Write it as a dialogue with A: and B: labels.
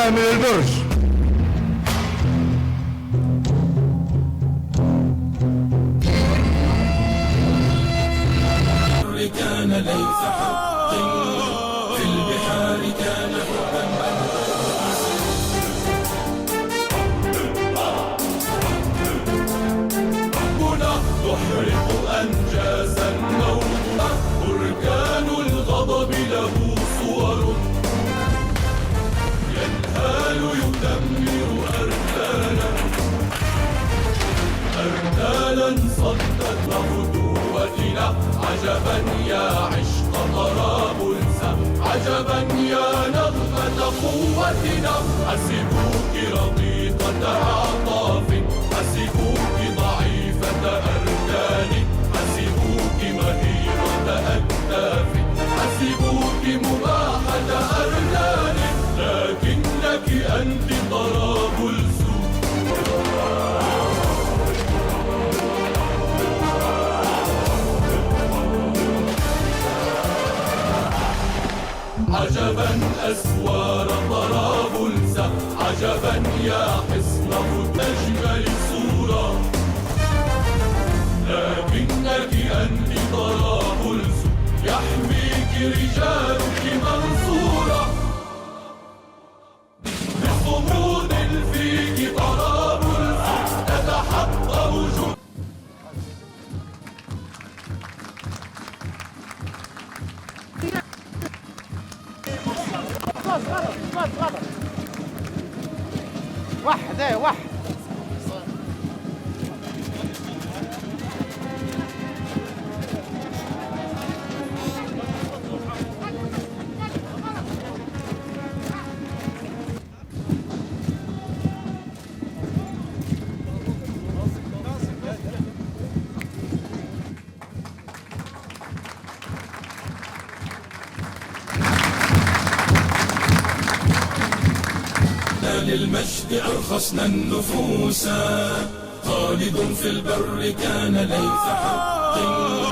A: من البرج.
B: كان ليس حق في البحار كان حبا ربنا تحرق أنجاز النوم بركان الغضب له صور ينهال يدمر أرتالا صدت غدوتنا عجبا يا عشق طرابلس عجبا يا نغمة قوتنا حسبوك رضيقة عطاف حسبوك ضعيفة أركان حسبوك مهيرة أكتاف حسبوك مباحة أركان لكنك أنت طرابلس عجبا أسوار طرابلس عجبا يا حصن أجمل صورة لكنك أنت طرابلس يحميك رجالك منصورة بصمود فيك طرابلس تتحطم جنود
C: واحد.
B: للمجد أرخصنا النفوس خالد في البر كان ليس حق